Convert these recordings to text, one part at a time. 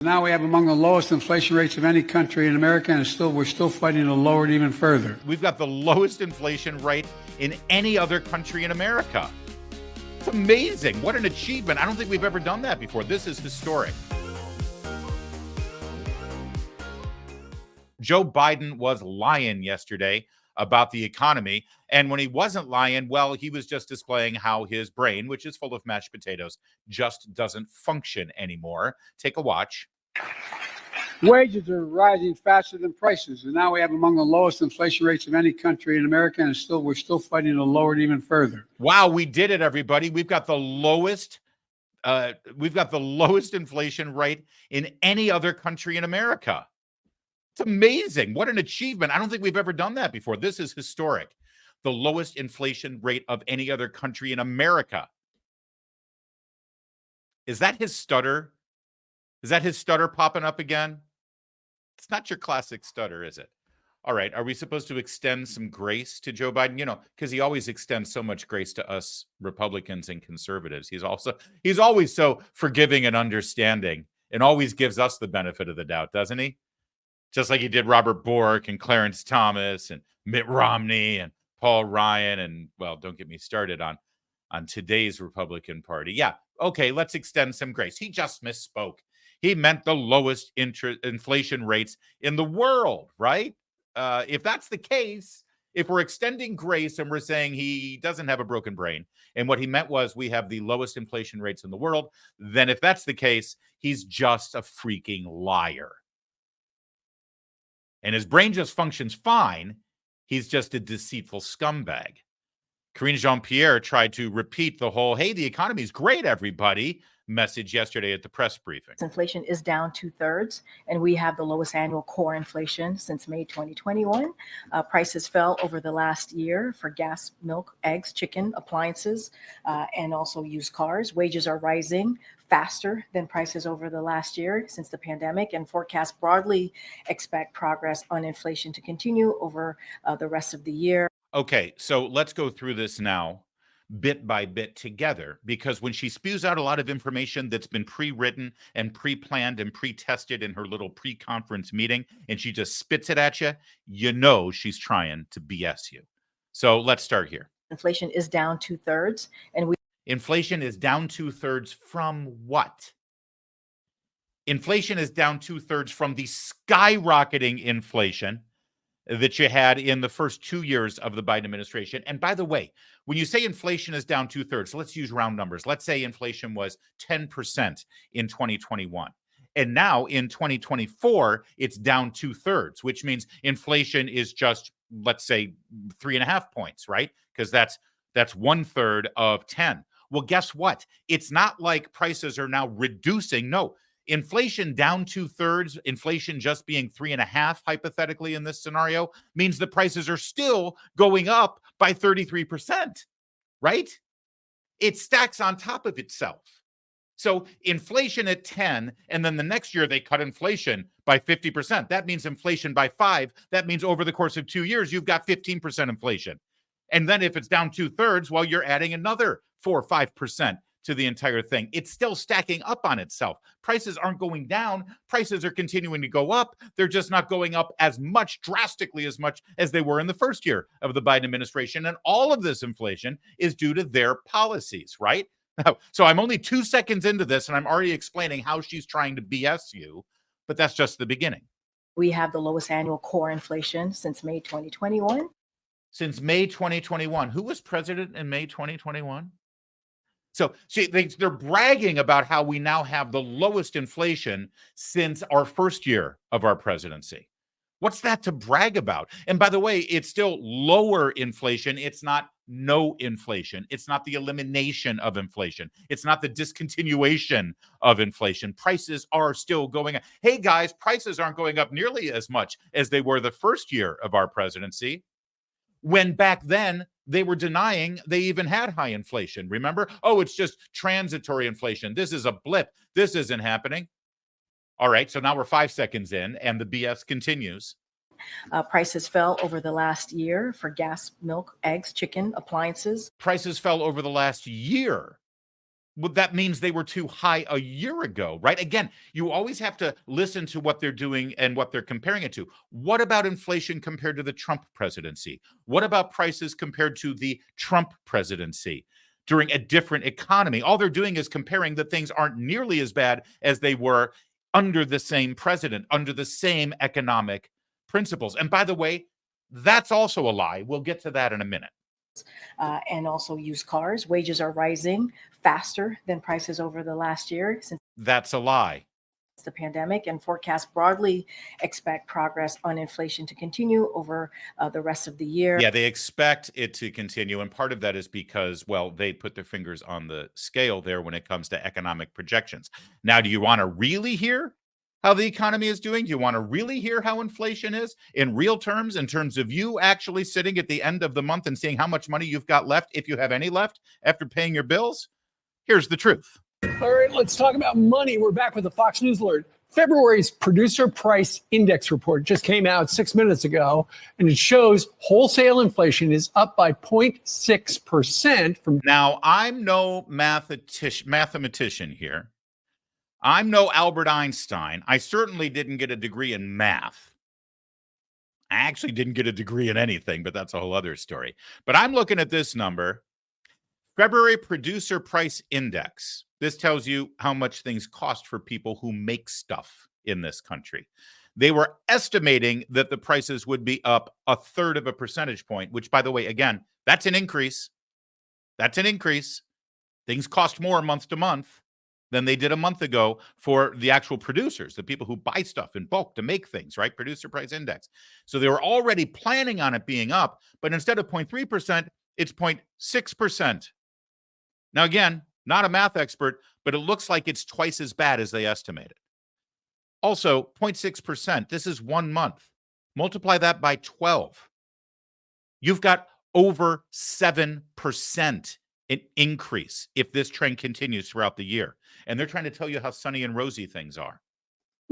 Now we have among the lowest inflation rates of any country in America, and we're still fighting to lower it even further. We've got the lowest inflation rate in any other country in America. It's amazing. What an achievement. I don't think we've ever done that before. This is historic. Joe Biden was lying yesterday about the economy. And when he wasn't lying, well, he was just displaying how his brain, which is full of mashed potatoes, just doesn't function anymore. Take a watch. Wages are rising faster than prices, and now we have among the lowest inflation rates of any country in America, and we're still fighting to lower it even further. Wow, we did it, everybody. We've got the lowest inflation rate in any other country in America. It's amazing. What an achievement. I don't think we've ever done that before. This is historic. The lowest inflation rate of any other country in America. Is that his stutter? Is that his stutter popping up again? It's not your classic stutter, is it? All right. Are we supposed to extend some grace to Joe Biden? You know, because he always extends so much grace to us Republicans and conservatives. He's always so forgiving and understanding and always gives us the benefit of the doubt, doesn't he? Just like he did Robert Bork and Clarence Thomas and Mitt Romney and Paul Ryan. And, well, don't get me started on today's Republican Party. Yeah. Okay. Let's extend some grace. He just misspoke. He meant the lowest inflation rates in the world, right? If that's the case, if we're extending grace and we're saying he doesn't have a broken brain, and what he meant was we have the lowest inflation rates in the world, then if that's the case, he's just a freaking liar. And his brain just functions fine. He's just a deceitful scumbag. Karine Jean-Pierre tried to repeat the whole, hey, the economy's great, everybody, message yesterday at the press briefing. Inflation is down 2/3, and we have the lowest annual core inflation since May 2021. Prices fell over the last year for gas, milk, eggs, chicken, appliances, and also used cars. Wages are rising faster than prices over the last year since the pandemic, and forecasts broadly expect progress on inflation to continue over the rest of the year. Okay, so let's go through this now bit by bit together, because when she spews out a lot of information that's been pre-written and pre-planned and pre-tested in her little pre-conference meeting, and she just spits it at you, you know she's trying to BS you. So let's start here. Inflation is down 2/3, and inflation is down 2/3 from what? Inflation is down 2/3 from the skyrocketing inflation that you had in the first 2 years of the Biden administration. And by the way, when you say inflation is down 2/3, let's use round numbers. Let's say inflation was 10% in 2021. And now in 2024, it's down 2/3, which means inflation is just, let's say, 3.5 points, right? Because that's 1/3 of 10. Well, guess what? It's not like prices are now reducing. No. Inflation down 2/3, inflation just being 3.5, hypothetically in this scenario, means the prices are still going up by 33%, right? It stacks on top of itself. So inflation at 10, and then the next year they cut inflation by 50%. That means inflation by 5. That means over the course of 2 years, you've got 15% inflation. And then if it's down 2/3, well, you're adding another 4 or 5% to the entire thing. It's still stacking up on itself. Prices aren't going down. Prices are continuing to go up. They're just not going up as much, drastically as much as they were in the first year of the Biden administration. And all of this inflation is due to their policies, right? So I'm only 2 seconds into this, and I'm already explaining how she's trying to BS you, but that's just the beginning. We have the lowest annual core inflation since May 2021. Since May 2021. Who was president in May 2021? So they're bragging about how we now have the lowest inflation since our first year of our presidency. What's that to brag about? And by the way, it's still lower inflation. It's not no inflation. It's not the elimination of inflation. It's not the discontinuation of inflation. Prices are still going up. Hey, guys, prices aren't going up nearly as much as they were the first year of our presidency, when back then they were denying they even had high inflation. Remember? Oh, it's just transitory inflation. This is a blip. This isn't happening. All right, so now we're 5 seconds in, and the BS continues. Prices fell over the last year for gas, milk, eggs, chicken, appliances. Prices fell over the last year Well, that means they were too high a year ago, right? Again, you always have to listen to what they're doing and what they're comparing it to. What about inflation compared to the Trump presidency? What about prices compared to the Trump presidency during a different economy? All they're doing is comparing that things aren't nearly as bad as they were under the same president, under the same economic principles. And by the way, that's also a lie. We'll get to that in a minute. And also used cars. Wages are rising faster than prices over the last year since That's a lie. the pandemic, and forecasts broadly expect progress on inflation to continue over the rest of the year. Yeah, they expect it to continue. And part of that is because, well, they put their fingers on the scale there when it comes to economic projections. Now, do you want to really hear how the economy is doing? Do you want to really hear how inflation is in real terms, in terms of you actually sitting at the end of the month and seeing how much money you've got left, if you have any left, after paying your bills? Here's the truth. All right, let's talk about money. We're back with the Fox News Alert. February's Producer Price Index report just came out 6 minutes ago, and it shows wholesale inflation is up by 0.6% from. Now, I'm no mathematician here. I'm no Albert Einstein. I certainly didn't get a degree in math. I actually didn't get a degree in anything, but that's a whole other story. But I'm looking at this number, February Producer Price Index. This tells you how much things cost for people who make stuff in this country. They were estimating that the prices would be up 1/3 of a percentage point, which, by the way, again, that's an increase. That's an increase. Things cost more month to month than they did a month ago for the actual producers, the people who buy stuff in bulk to make things, right? Producer Price Index. So they were already planning on it being up, but instead of 0.3%, it's 0.6%. Now, again, not a math expert, but it looks like it's twice as bad as they estimated. Also, 0.6%, this is 1 month. Multiply that by 12. You've got over 7% an increase if this trend continues throughout the year. And they're trying to tell you how sunny and rosy things are.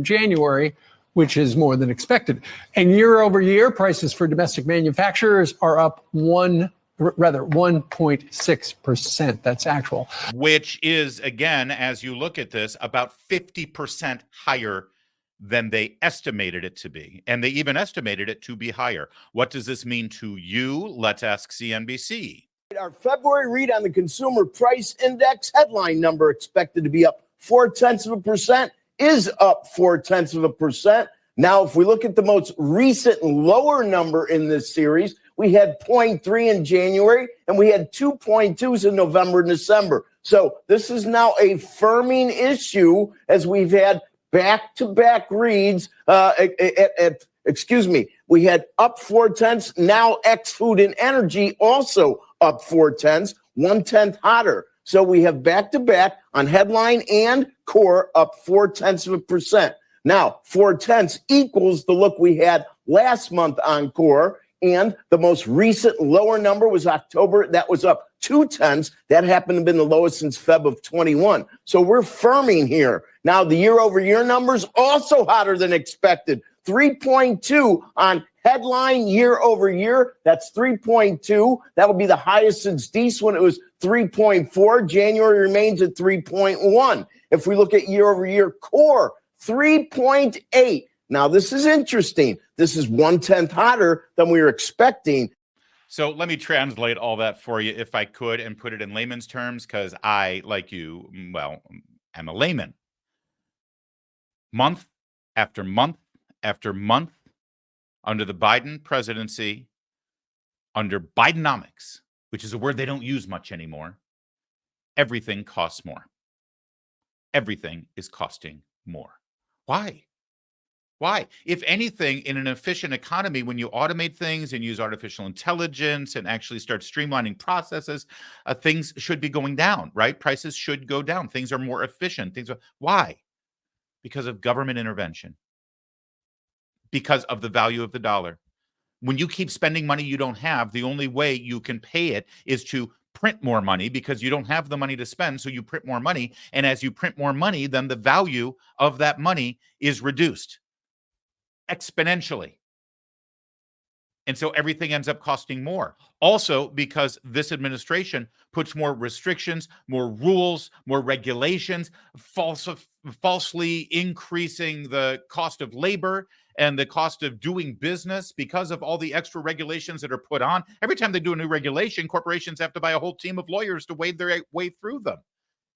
January, which is more than expected. And year over year, prices for domestic manufacturers are up 1.6%. That's actual. Which is, again, as you look at this, about 50% higher than they estimated it to be. And they even estimated it to be higher. What does this mean to you? Let's ask CNBC. Our February read on the Consumer Price Index headline number expected to be up 0.4% is up 0.4%. Now, if we look at the most recent lower number in this series, we had 0.3 in January and we had 2.2s in November and December. So this is now a firming issue as we've had back-to-back reads we had up 0.4, now ex-food and energy also up 0.4, 1/10 hotter. So we have back-to-back on headline and core up 0.4%. Now, 0.4 equals the look we had last month on core, and the most recent lower number was October. That was up 0.2. That happened to have been the lowest since Feb of 21. So we're firming here. Now, the year-over-year numbers also hotter than expected. 3.2 on headline year over year. That's 3.2. That would be the highest since Deese when it was 3.4. January remains at 3.1. If we look at year over year core, 3.8. Now, this is interesting. This is 1/10 hotter than we were expecting. So let me translate all that for you, if I could, and put it in layman's terms, because I, like you, well, am a layman. Month after month after month, under the Biden presidency, under Bidenomics, which is a word they don't use much anymore, everything costs more. Everything is costing more. Why? Why? If anything, in an efficient economy, when you automate things and use artificial intelligence and actually start streamlining processes, things should be going down, right? Prices should go down. Things are more efficient. Why? Because of government intervention. Because of the value of the dollar. When you keep spending money you don't have, the only way you can pay it is to print more money because you don't have the money to spend, so you print more money. And as you print more money, then the value of that money is reduced exponentially. And so everything ends up costing more. Also, because this administration puts more restrictions, more rules, more regulations, falsely increasing the cost of labor and the cost of doing business because of all the extra regulations that are put on. Every time they do a new regulation, corporations have to buy a whole team of lawyers to wade their way through them.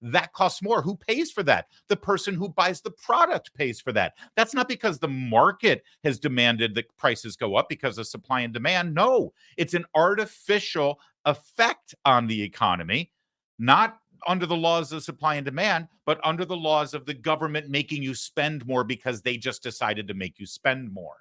That costs more. Who pays for that? The person who buys the product pays for that. That's not because the market has demanded that prices go up because of supply and demand. No, it's an artificial effect on the economy, not under the laws of supply and demand, but under the laws of the government making you spend more because they just decided to make you spend more.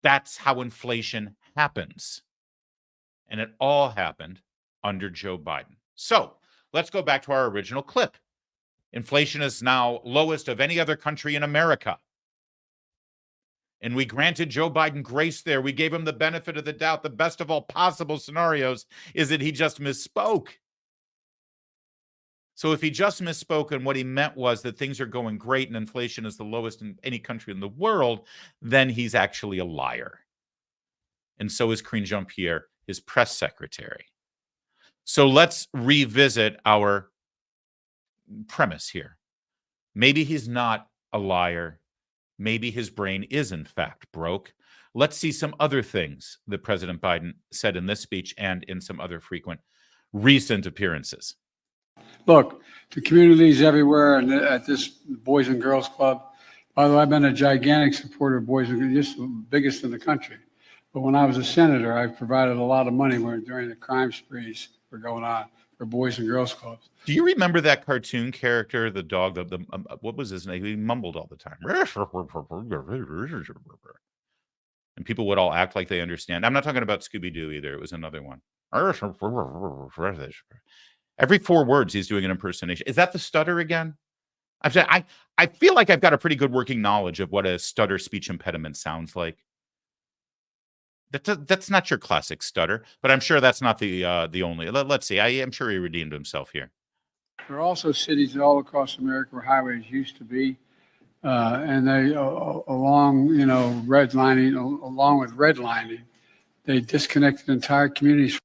That's how inflation happens. And it all happened under Joe Biden. So, let's go back to our original clip. Inflation is now lowest of any other country in America. And we granted Joe Biden grace there. We gave him the benefit of the doubt. The best of all possible scenarios is that he just misspoke. So if he just misspoke and what he meant was that things are going great and inflation is the lowest in any country in the world, then he's actually a liar. And so is Karine Jean-Pierre, his press secretary. So let's revisit our premise here. Maybe he's not a liar. Maybe his brain is, in fact, broke. Let's see some other things that President Biden said in this speech and in some other frequent recent appearances. Look, the communities everywhere and at this Boys and Girls Club. By the way, I've been a gigantic supporter of Boys and Girls, just the biggest in the country. But when I was a senator, I provided a lot of money during the crime sprees were going on for Boys and Girls Clubs. Do you remember that cartoon character, the dog, what was his name? He mumbled all the time. And people would all act like they understand. I'm not talking about Scooby-Doo either. It was another one. Every 4 words, he's doing an impersonation. Is that the stutter again? I'm saying I feel like I've got a pretty good working knowledge of what a stutter speech impediment sounds like. That's not your classic stutter, but I'm sure that's not the only. Let's see. I am sure he redeemed himself here. There are also cities all across America where highways used to be, and they along with redlining, they disconnected entire communities.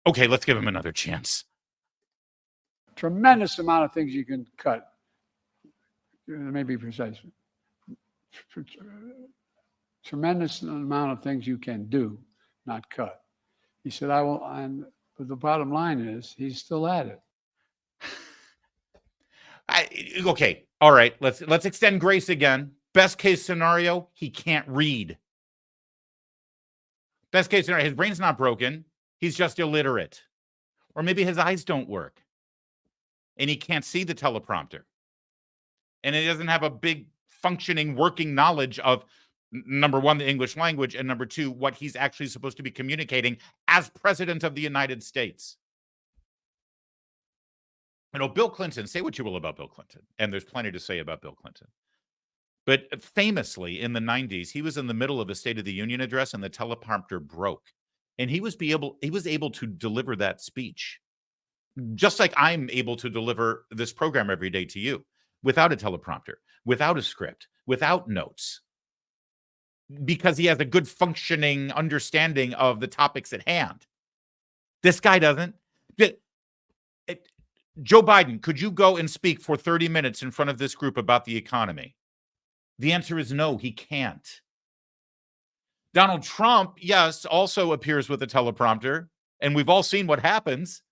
Okay, let's give him another chance. Tremendous amount of things you can cut. Let me be precise. Tremendous amount of things you can do, not cut. He said, I will, but the bottom line is he's still at it. Okay, all right, let's extend grace again. Best case scenario, he can't read. Best case scenario, his brain's not broken. He's just illiterate. Or maybe his eyes don't work. And he can't see the teleprompter. And he doesn't have a big functioning working knowledge of, number one, the English language, and number two, what he's actually supposed to be communicating as president of the United States. You know, Bill Clinton, say what you will about Bill Clinton, and there's plenty to say about Bill Clinton. But famously, in the 90s, he was in the middle of a State of the Union address and the teleprompter broke. And he was able to deliver that speech, just like I'm able to deliver this program every day to you, without a teleprompter, without a script, without notes, because he has a good functioning understanding of the topics at hand. This guy doesn't. Joe Biden, could you go and speak for 30 minutes in front of this group about the economy? The answer is no, he can't. Donald Trump, yes, also appears with a teleprompter, and we've all seen what happens.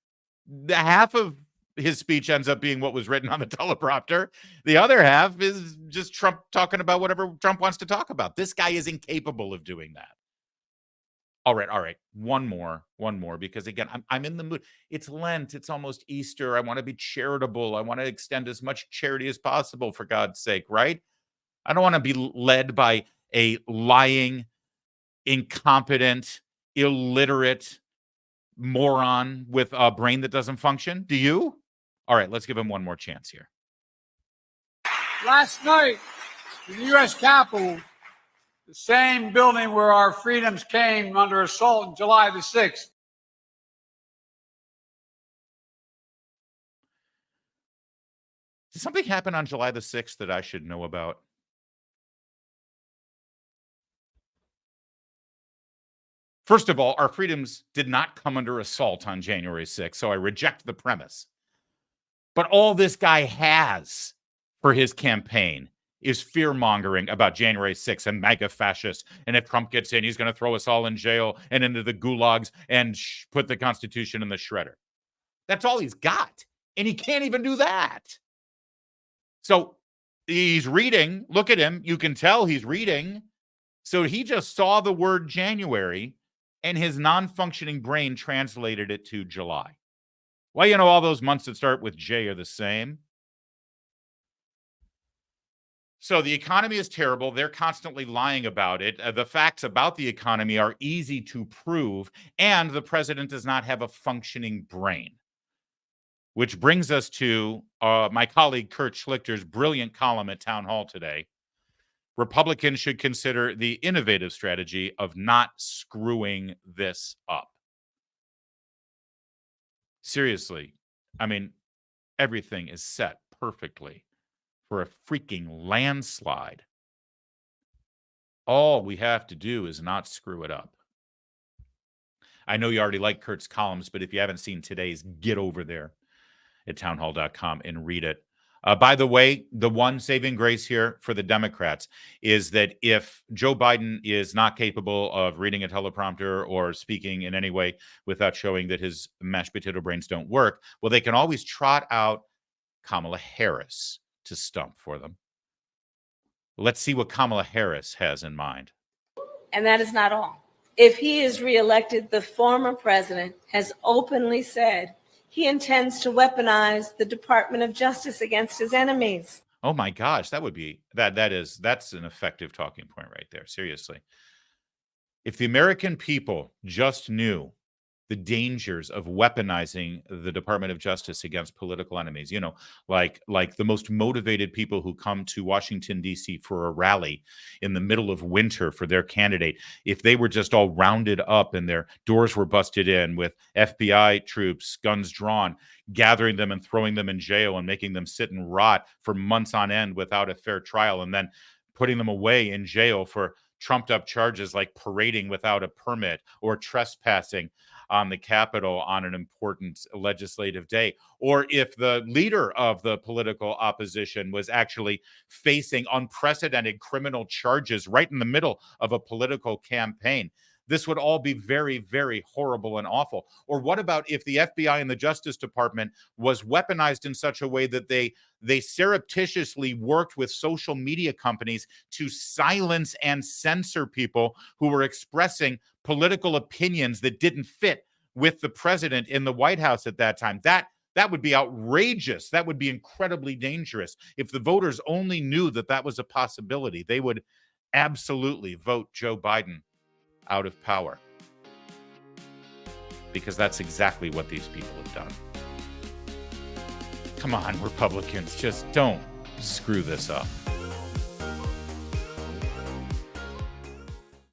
The half of his speech ends up being what was written on the teleprompter. The other half is just Trump talking about whatever Trump wants to talk about. This guy is incapable of doing that. All right. One more, because again, I'm in the mood. It's Lent. It's almost Easter. I want to be charitable. I want to extend as much charity as possible, for God's sake, right? I don't want to be led by a lying, incompetent, illiterate moron with a brain that doesn't function. Do you? All right, let's give him one more chance here. Last night, in the U.S. Capitol, the same building where our freedoms came under assault on July the 6th. Did something happen on July the 6th that I should know about? First of all, our freedoms did not come under assault on January 6th, so I reject the premise. But all this guy has for his campaign is fear-mongering about January 6th and MAGA fascists. And if Trump gets in, he's going to throw us all in jail and into the gulags and put the Constitution in the shredder. That's all he's got. And he can't even do that. So he's reading. Look at him. You can tell he's reading. So he just saw the word January, and his non-functioning brain translated it to July. Well, you know, all those months that start with J are the same. So the economy is terrible. They're constantly lying about it. The facts about the economy are easy to prove, and the president does not have a functioning brain. Which brings us to my colleague Kurt Schlichter's brilliant column at Town Hall today. Republicans should consider the innovative strategy of not screwing this up. Seriously, I mean, everything is set perfectly for a freaking landslide. All we have to do is not screw it up. I know you already like Kurt's columns, but if you haven't seen today's, get over there at townhall.com and read it. By the way, the one saving grace here for the Democrats is that if Joe Biden is not capable of reading a teleprompter or speaking in any way without showing that his mashed potato brains don't work, well, they can always trot out Kamala Harris to stump for them. Let's see what Kamala Harris has in mind. And that is not all. If he is reelected, the former president has openly said he intends to weaponize the Department of Justice against his enemies. Oh my gosh, that would be that's an effective talking point right there. Seriously. If the American people just knew the dangers of weaponizing the Department of Justice against political enemies, you know, like the most motivated people who come to Washington, D.C. for a rally in the middle of winter for their candidate, if they were just all rounded up and their doors were busted in with FBI troops, guns drawn, gathering them and throwing them in jail and making them sit and rot for months on end without a fair trial, and then putting them away in jail for trumped up charges like parading without a permit or trespassing on the Capitol on an important legislative day, or if the leader of the political opposition was actually facing unprecedented criminal charges right in the middle of a political campaign. This would all be very, very horrible and awful. Or what about if the FBI and the Justice Department was weaponized in such a way that they surreptitiously worked with social media companies to silence and censor people who were expressing political opinions that didn't fit with the president in the White House at that time? That would be outrageous. That would be incredibly dangerous. If the voters only knew that that was a possibility, they would absolutely vote Joe Biden out of power, because that's exactly what these people have done. Come on, Republicans, just don't screw this up.